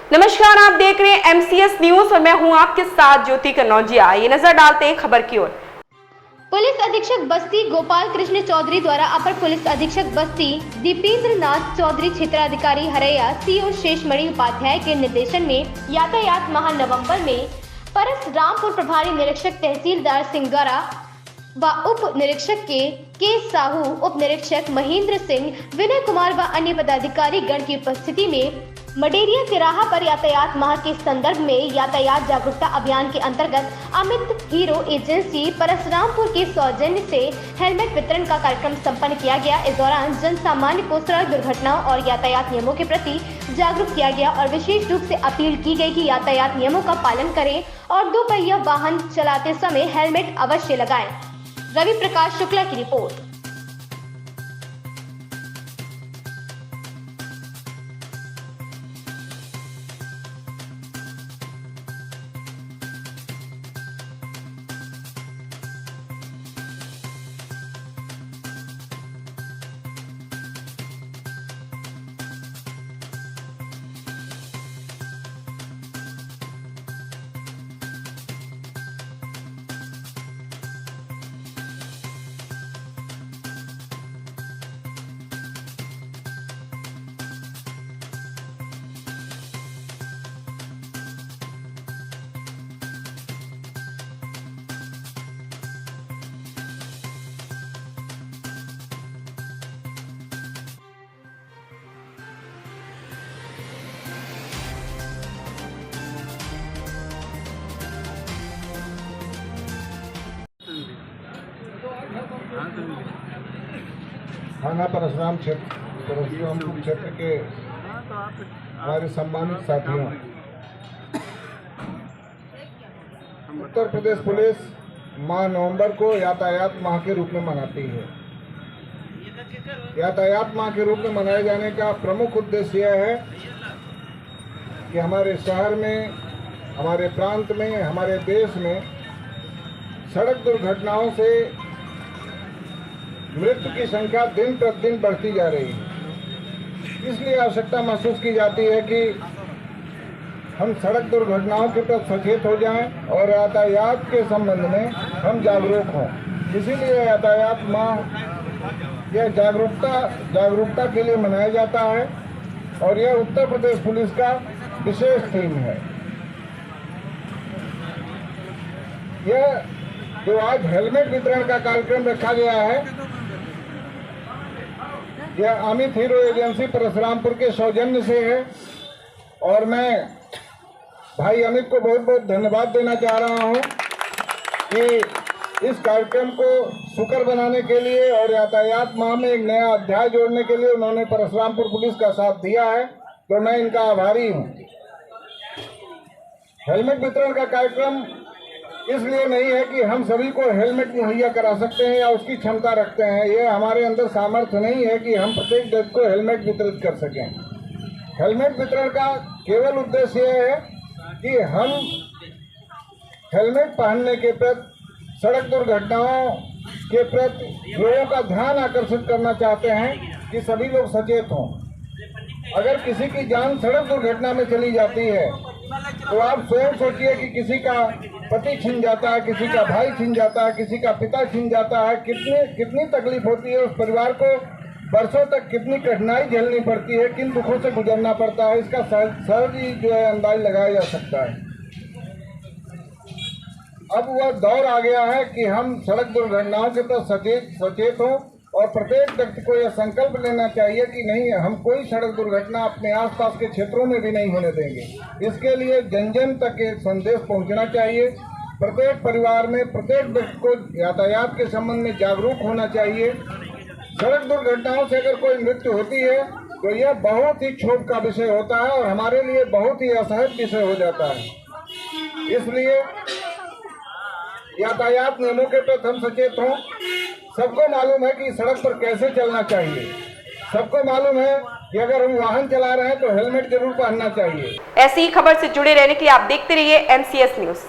नमस्कार, आप देख रहे हैं MCS न्यूज और मैं हूं आपके साथ ज्योति कन्नौजिया। ये नजर डालते हैं खबर की ओर। पुलिस अधीक्षक बस्ती गोपाल कृष्ण चौधरी द्वारा अपर पुलिस अधीक्षक बस्ती दीपेंद्र नाथ चौधरी, क्षेत्राधिकारी हरैया, CO शेषमणि उपाध्याय के निर्देशन में यातायात माह नवंबर में परसरामपुर प्रभारी निरीक्षक तहसीलदार सिंगारा व उप निरीक्षक के साहू, उप निरीक्षक महेंद्र सिंह, विनय कुमार व अन्य पदाधिकारी गण की उपस्थिति में मडेरिया तिराहा पर यातायात माह के संदर्भ में यातायात जागरूकता अभियान के अंतर्गत अमित हीरो एजेंसी परसरामपुर के सौजन्य से हेलमेट वितरण का कार्यक्रम संपन्न किया गया। इस दौरान जन सामान्य को सड़क दुर्घटनाओं और यातायात नियमों के प्रति जागरूक किया गया और विशेष रूप से अपील की गई कि यातायात नियमों का पालन करें और दोपहिया वाहन चलाते समय हेलमेट अवश्य लगाएं। रवि प्रकाश शुक्ला की रिपोर्ट। थाना परशुरामपुर क्षेत्र के हमारे सम्मानित साथियों, उत्तर प्रदेश पुलिस माह नवंबर को यातायात माह के रूप में मनाती है। यातायात माह के रूप में मनाए जाने का प्रमुख उद्देश्य यह है कि हमारे शहर में, हमारे प्रांत में, हमारे देश में सड़क दुर्घटनाओं से मृत्यु की संख्या दिन प्रतिदिन बढ़ती जा रही है। इसलिए आवश्यकता महसूस की जाती है कि हम सड़क दुर्घटनाओं के प्रति सचेत हो जाएं और यातायात के संबंध में हम जागरूक हों। इसीलिए यातायात माह यह जागरूकता के लिए मनाया जाता है और यह उत्तर प्रदेश पुलिस का विशेष थीम है। यह जो आज हेलमेट वितरण का कार्यक्रम रखा गया है, यह अमित हीरो एजेंसी परशुरामपुर के सौजन्य से है और मैं भाई अमित को बहुत बहुत धन्यवाद देना चाह रहा हूं कि इस कार्यक्रम को सुकर बनाने के लिए और यातायात माह में एक नया अध्याय जोड़ने के लिए उन्होंने परशुरामपुर पुलिस का साथ दिया है, तो मैं इनका आभारी हूं। हेलमेट वितरण का कार्यक्रम इसलिए नहीं है कि हम सभी को हेलमेट मुहैया करा सकते हैं या उसकी क्षमता रखते हैं। यह हमारे अंदर सामर्थ्य नहीं है कि हम प्रत्येक व्यक्ति को हेलमेट वितरित कर सकें। हेलमेट वितरण का केवल उद्देश्य यह है कि हम हेलमेट पहनने के प्रति, सड़क दुर्घटनाओं के प्रति लोगों का ध्यान आकर्षित करना चाहते हैं कि सभी लोग सचेत हों। अगर किसी की जान सड़क दुर्घटना में चली जाती है तो आप स्वयं सोचिए कि किसी का पति छिन जाता है, किसी का भाई छिन जाता है, किसी का पिता छिन जाता है, कितनी तकलीफ होती है। उस परिवार को बरसों तक कितनी कठिनाई झेलनी पड़ती है, किन दुखों से गुजरना पड़ता है, इसका सहज ही जो है अंदाज लगाया जा सकता है। अब वह दौर आ गया है कि हम सड़क दुर्घटनाओं के प्रति सचेत हों और प्रत्येक व्यक्ति को यह संकल्प लेना चाहिए कि नहीं, हम कोई सड़क दुर्घटना अपने आसपास के क्षेत्रों में भी नहीं होने देंगे। इसके लिए जन जन तक एक संदेश पहुंचना चाहिए। प्रत्येक परिवार में प्रत्येक व्यक्ति को यातायात के संबंध में जागरूक होना चाहिए। सड़क दुर्घटनाओं से अगर कोई मृत्यु होती है तो यह बहुत ही क्षोभ का विषय होता है और हमारे लिए बहुत ही असहज विषय हो जाता है। इसलिए यातायात नियमों के प्रति हम सचेत हों। सबको मालूम है कि सड़क पर कैसे चलना चाहिए। सबको मालूम है कि अगर हम वाहन चला रहे हैं तो हेलमेट जरूर पहनना चाहिए। ऐसी ही खबर से जुड़े रहने के लिए आप देखते रहिए MCS न्यूज।